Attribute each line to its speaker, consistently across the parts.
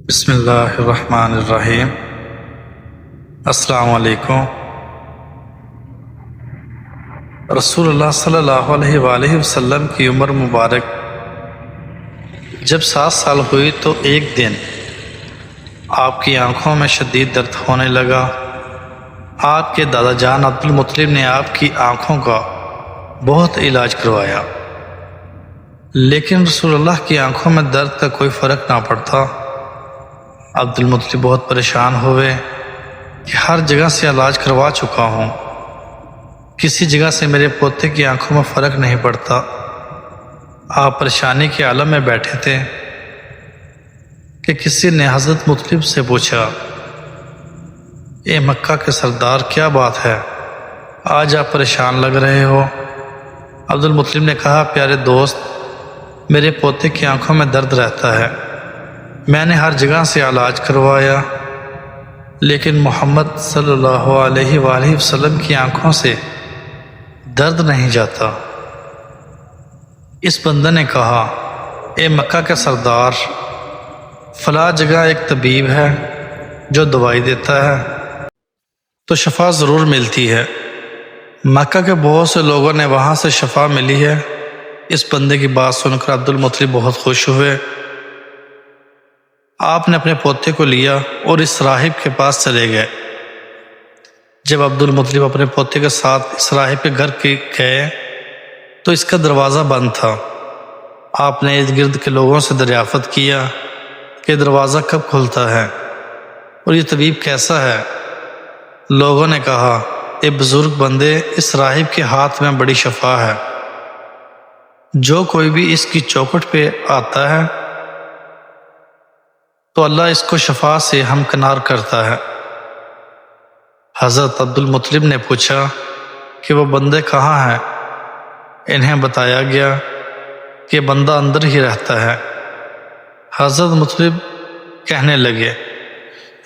Speaker 1: بسم اللہ الرحمن الرحیم۔ السلام علیکم۔ رسول اللہ صلی اللہ علیہ وآلہ وسلم کی عمر مبارک جب 7 سال ہوئی تو ایک دن آپ کی آنکھوں میں شدید درد ہونے لگا۔ آپ کے دادا جان عبد المطلب نے آپ کی آنکھوں کا بہت علاج کروایا، لیکن رسول اللہ کی آنکھوں میں درد کا کوئی فرق نہ پڑتا۔ عبد المطلب بہت پریشان ہوئے کہ ہر جگہ سے علاج کروا چکا ہوں، کسی جگہ سے میرے پوتے کی آنکھوں میں فرق نہیں پڑتا۔ آپ پریشانی کے عالم میں بیٹھے تھے کہ کسی نے حضرت مطلب سے پوچھا، اے مکہ کے سردار، کیا بات ہے؟ آج آپ پریشان لگ رہے ہو۔ عبد المطلب نے کہا، پیارے دوست، میرے پوتے کی آنکھوں میں درد رہتا ہے، میں نے ہر جگہ سے علاج کروایا، لیکن محمد صلی اللہ علیہ وآلہ وسلم کی آنکھوں سے درد نہیں جاتا۔ اس بندے نے کہا، اے مکہ کے سردار، فلاں جگہ ایک طبیب ہے جو دوائی دیتا ہے تو شفا ضرور ملتی ہے۔ مکہ کے بہت سے لوگوں نے وہاں سے شفا ملی ہے۔ اس بندے کی بات سن کر عبد المطلب بہت خوش ہوئے۔ آپ نے اپنے پوتے کو لیا اور اس راہب کے پاس چلے گئے۔ جب عبد المطلب اپنے پوتے کے ساتھ اس راہب کے گھر گئے تو اس کا دروازہ بند تھا۔ آپ نے ارد گرد کے لوگوں سے دریافت کیا کہ دروازہ کب کھلتا ہے اور یہ طبیب کیسا ہے؟ لوگوں نے کہا، اے بزرگ بندے، اس راہب کے ہاتھ میں بڑی شفا ہے، جو کوئی بھی اس کی چوکھٹ پہ آتا ہے تو اللہ اس کو شفا سے ہمکنار کرتا ہے۔ حضرت عبد المطلب نے پوچھا کہ وہ بندے کہاں ہیں؟ انہیں بتایا گیا کہ بندہ اندر ہی رہتا ہے۔ حضرت مطلب کہنے لگے،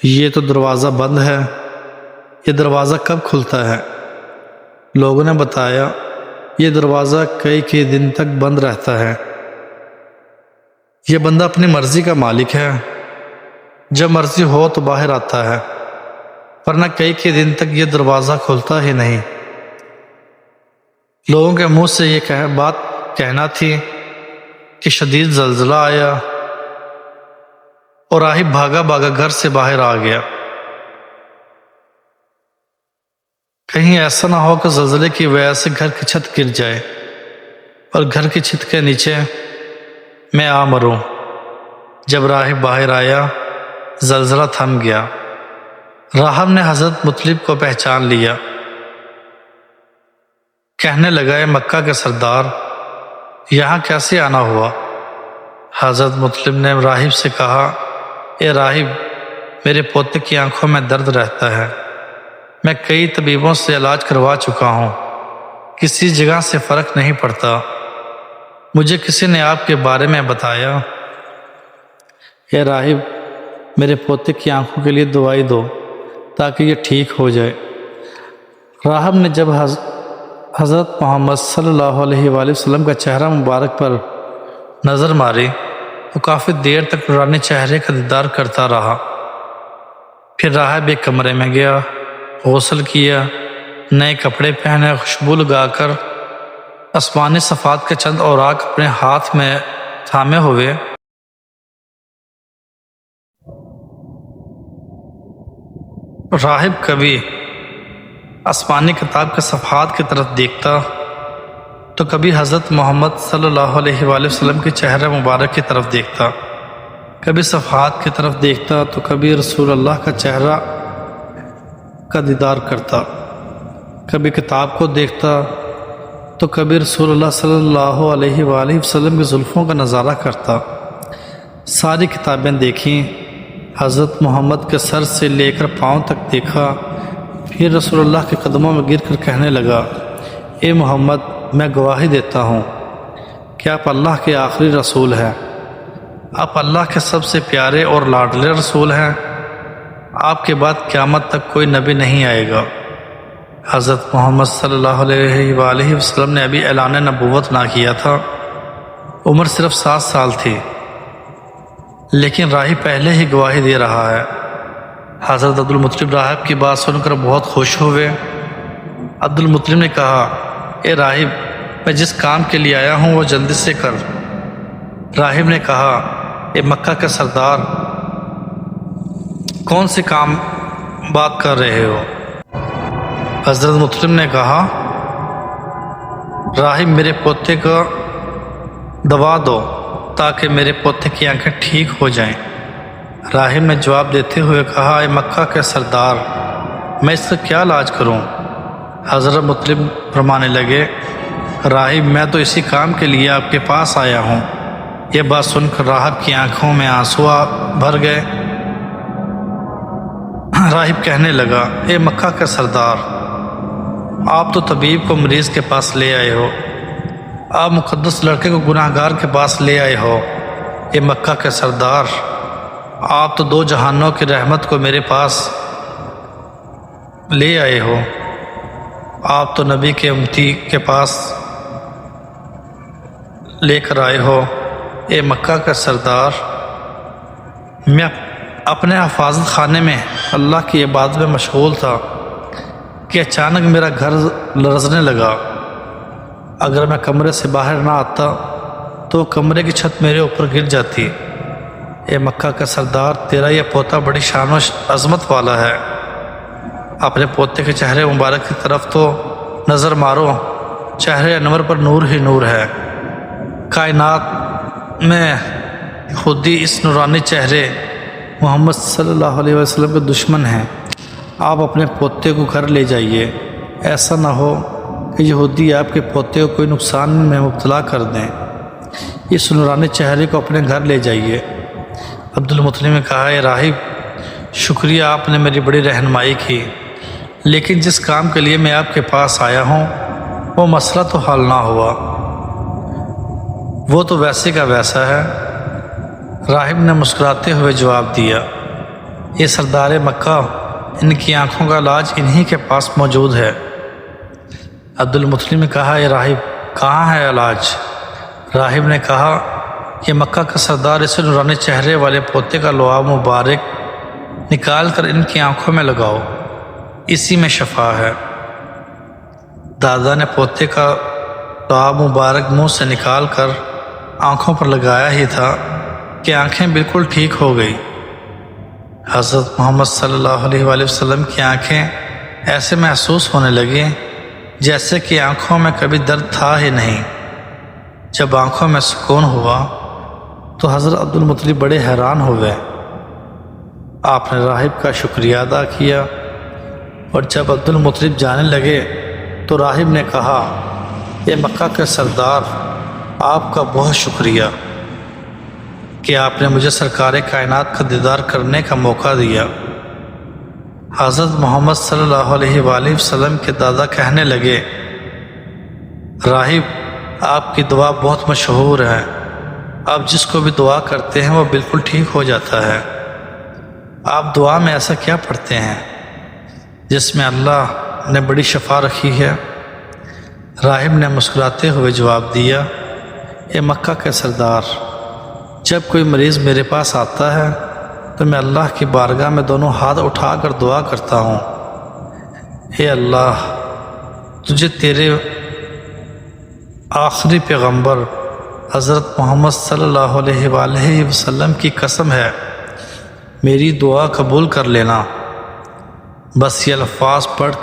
Speaker 1: یہ تو دروازہ بند ہے، یہ دروازہ کب کھلتا ہے؟ لوگوں نے بتایا، یہ دروازہ کئی دن تک بند رہتا ہے۔ یہ بندہ اپنی مرضی کا مالک ہے، جب مرضی ہو تو باہر آتا ہے، ورنہ کئی دن تک یہ دروازہ کھلتا ہی نہیں۔ لوگوں کے منہ سے یہ بات کہنا تھی کہ شدید زلزلہ آیا اور راہب بھاگا گھر سے باہر آ گیا۔ کہیں ایسا نہ ہو کہ زلزلے کی وجہ سے گھر کی چھت گر جائے اور گھر کی چھت کے نیچے میں آ مروں۔ جب راہب باہر آیا، زلزلہ تھم گیا۔ راہب نے حضرت مطلب کو پہچان لیا، کہنے لگا، اے مکہ کے سردار، یہاں کیسے آنا ہوا؟ حضرت مطلب نے راہب سے کہا، اے راہب، میرے پوتے کی آنکھوں میں درد رہتا ہے، میں کئی طبیبوں سے علاج کروا چکا ہوں، کسی جگہ سے فرق نہیں پڑتا۔ مجھے کسی نے آپ کے بارے میں بتایا، اے راہب، میرے پوتے کی آنکھوں کے لیے دوائی دو تاکہ یہ ٹھیک ہو جائے۔ راہب نے جب حضرت محمد صلی اللہ علیہ وآلہ وسلم کا چہرہ مبارک پر نظر ماری تو کافی دیر تک نورانی چہرے کا دیدار کرتا رہا۔ پھر راہب ایک کمرے میں گیا، غسل کیا، نئے کپڑے پہنے، خوشبو لگا کر آسمانی صفات کے چند اوراق اپنے ہاتھ میں تھامے ہوئے راہب کبھی آسمانی کتاب کے صفحات کی طرف دیکھتا تو کبھی حضرت محمد صلی اللہ علیہ وآلہ وسلم کے چہرے مبارک کی طرف دیکھتا، کبھی صفحات کی طرف دیکھتا تو کبھی رسول اللہ کا چہرہ کا دیدار کرتا، کبھی کتاب کو دیکھتا تو کبھی رسول اللہ صلی اللہ علیہ وآلہ وسلم کی زلفوں کا نظارہ کرتا۔ ساری کتابیں دیکھیں، حضرت محمد کے سر سے لے کر پاؤں تک دیکھا، پھر رسول اللہ کے قدموں میں گر کر کہنے لگا، اے محمد، میں گواہی دیتا ہوں کہ آپ اللہ کے آخری رسول ہیں، آپ اللہ کے سب سے پیارے اور لاڈلے رسول ہیں، آپ کے بعد قیامت تک کوئی نبی نہیں آئے گا۔ حضرت محمد صلی اللہ علیہ وآلہ وسلم نے ابھی اعلان نبوت نہ کیا تھا، عمر صرف 7 سال تھی۔ لیکن راہب پہلے ہی گواہی دے رہا ہے۔ حضرت عبدالمطلب راہب کی بات سن کر بہت خوش ہوئے۔ عبدالمطلب نے کہا، اے راہب، میں جس کام کے لیے آیا ہوں وہ جلدی سے کر۔ راہب نے کہا، اے مکہ کے سردار، کون سے کام بات کر رہے ہو؟ حضرت مطلب نے کہا، راہب، میرے پوتے کو دوا دو تاکہ میرے پوتے کی آنکھیں ٹھیک ہو جائیں۔ راہب نے جواب دیتے ہوئے کہا، اے مکہ کے سردار، میں اس کا کیا علاج کروں؟ حضرت مطلب فرمانے لگے، راہب، میں تو اسی کام کے لیے آپ کے پاس آیا ہوں۔ یہ بات سن کر راہب کی آنکھوں میں آنسو بھر گئے۔ راہب کہنے لگا، اے مکہ کے سردار، آپ تو طبیب کو مریض کے پاس لے آئے ہو، آپ مقدس لڑکے کو گناہ گار کے پاس لے آئے ہو۔ اے مکہ کے سردار، آپ تو دو جہانوں کی رحمت کو میرے پاس لے آئے ہو، آپ تو نبی کے امتی کے پاس لے کر آئے ہو۔ اے مکہ کا سردار، میں اپنے حفاظت خانے میں اللہ کی عبادت میں مشغول تھا کہ اچانک میرا گھر لرزنے لگا۔ اگر میں کمرے سے باہر نہ آتا تو کمرے کی چھت میرے اوپر گر جاتی۔ اے مکہ کا سردار، تیرا یہ پوتا بڑی شان و عظمت والا ہے، اپنے پوتے کے چہرے مبارک کی طرف تو نظر مارو، چہرے انور پر نور ہی نور ہے۔ کائنات میں خود ہی اس نورانی چہرے محمد صلی اللہ علیہ وسلم کے دشمن ہیں۔ آپ اپنے پوتے کو گھر لے جائیے، ایسا نہ ہو کہ یہودی آپ کے پوتے کو کوئی نقصان میں مبتلا کر دیں۔ اس نورانی چہرے کو اپنے گھر لے جائیے۔ عبدالمطلب نے کہا، اے راہب، شکریہ، آپ نے میری بڑی رہنمائی کی، لیکن جس کام کے لیے میں آپ کے پاس آیا ہوں وہ مسئلہ تو حل نہ ہوا، وہ تو ویسے کا ویسا ہے۔ راہب نے مسکراتے ہوئے جواب دیا، یہ سردار مکہ، ان کی آنکھوں کا علاج انہی کے پاس موجود ہے۔ عبدالمطلب نے کہا، اے راہب، کہاں ہے علاج؟ راہب نے کہا، یہ مکہ کا سردار، اسے نورانی چہرے والے پوتے کا لعاب مبارک نکال کر ان کی آنکھوں میں لگاؤ، اسی میں شفا ہے۔ دادا نے پوتے کا لعاب مبارک منہ سے نکال کر آنکھوں پر لگایا ہی تھا کہ آنکھیں بالکل ٹھیک ہو گئی۔ حضرت محمد صلی اللہ علیہ وآلہ وسلم کی آنکھیں ایسے محسوس ہونے لگیں جیسے کہ آنکھوں میں کبھی درد تھا ہی نہیں۔ جب آنکھوں میں سکون ہوا تو حضرت عبدالمطلب بڑے حیران ہو گئے۔ آپ نے راہب کا شکریہ ادا کیا، اور جب عبدالمطلب جانے لگے تو راہب نے کہا، اے مکہ کے سردار، آپ کا بہت شکریہ کہ آپ نے مجھے سرکار کائنات کا دیدار کرنے کا موقع دیا۔ حضرت محمد صلی اللہ علیہ وآلہ وسلم کے دادا کہنے لگے، راہب، آپ کی دعا بہت مشہور ہے، آپ جس کو بھی دعا کرتے ہیں وہ بالکل ٹھیک ہو جاتا ہے۔ آپ دعا میں ایسا کیا پڑھتے ہیں جس میں اللہ نے بڑی شفا رکھی ہے؟ راہب نے مسکراتے ہوئے جواب دیا، اے مکہ کے سردار، جب کوئی مریض میرے پاس آتا ہے تو میں اللہ کی بارگاہ میں دونوں ہاتھ اٹھا کر دعا کرتا ہوں، اے اللہ، تجھے تیرے آخری پیغمبر حضرت محمد صلی اللہ علیہ وآلہ وسلم کی قسم ہے، میری دعا قبول کر لینا۔ بس یہ الفاظ پڑھ